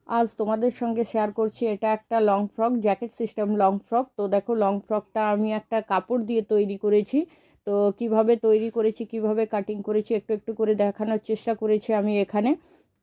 আজ তোমাদের সঙ্গে শেয়ার করছি, এটা একটা long frock, jacket system long frock. তো দেখো, লং ফ্রকটা আমি একটা কাপড় দিয়ে তৈরি করেছি। তো কিভাবে তৈরি করেছি, কিভাবে কাটিং করেছি, একটু একটু করে দেখানোর চেষ্টা করেছি আমি এখানে।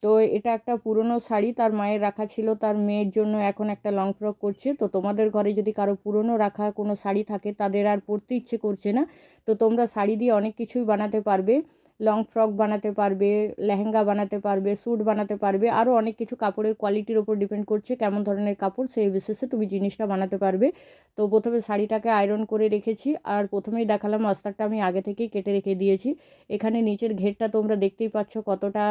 তো এটা একটা পুরনো শাড়ি তার মায়ের রাখা ছিল, তার মেয়ের জন্য এখন একটা লং ফ্রক করছে। তো তোমাদের ঘরে যদি কারো পুরনো রাখা কোনো শাড়ি থাকে, তাদের আর পরতে ইচ্ছে করছে না, তো তোমরা শাড়ি দিয়ে অনেক কিছুই বানাতে পারবে। লং ফ্রক বানাতে পারবে, লেহেঙ্গা বানাতে পারবে, স্যুট বানাতে পারবে, আরও অনেক কিছু। কাপড়ের কোয়ালিটির ওপর ডিপেন্ড করছে কেমন ধরনের কাপড়, সেই বেসিসে তুমি জিনিসটা বানাতে পারবে। তো প্রথমে শাড়িটাকে আয়রন করে রেখেছি, আর প্রথমেই দেখালাম আস্তারটা আমি আগে থেকেই কেটে রেখে দিয়েছি। এখানে নিচের ঘেরটা তোমরা দেখতেই পাচ্ছ কতটা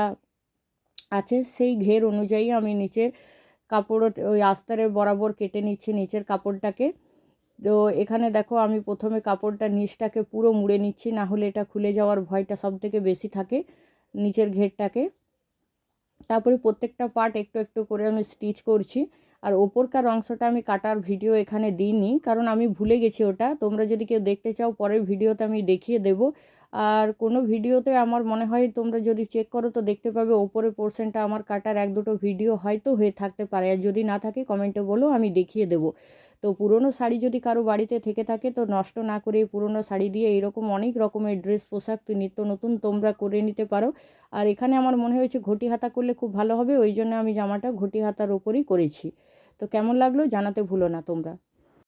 আছে, সেই ঘের অনুযায়ী আমি নিচের কাপড় ওই আস্তরের বরাবর কেটে নিচ্ছি নিচের কাপড়টাকে। তো এখানে দেখো, আমি প্রথমে কাপড়টা নিচটাকে পুরো মুড়ে নিচ্ছি, না হলে এটা খুলে যাওয়ার ভয়টা সব থেকে বেশি থাকে নিচের ঘেরটাকে। তারপরে প্রত্যেকটা পার্ট একটু একটু করে আমি স্টিচ করছি। আর ওপরকার অংশটা আমি কাটার ভিডিও এখানে দিইনি, কারণ আমি ভুলে গেছি ওটা। তোমরা যদি কেউ দেখতে চাও, পরের ভিডিওতে আমি দেখিয়ে দেব। আর কোনো ভিডিওতে আমার মনে হয় তোমরা যদি চেক করো তো দেখতে পাবে ওপরের পোর্শনটা আমার কাটার এক দুটো ভিডিও হয়তো হয়ে থাকতে পারে, আর যদি না থাকে কমেন্টে বলো, আমি দেখিয়ে দেবো। তো পুরনো শাড়ি যদি কারো বাড়িতে থেকে থাকে, তো নষ্ট না করে এই পুরনো শাড়ি দিয়ে এরকম অনেক রকমের ড্রেস পোশাক নিত্য নতুন তোমরা করে নিতে পারো। আর এখানে আমার মনে হয়েছে ঘটি হাতা করলে খুব ভালো হবে, ওই জন্য আমি জামাটা ঘটি হাতার ওপরই করেছি। তো কেমন লাগলো জানাতে ভুলো না তোমরা।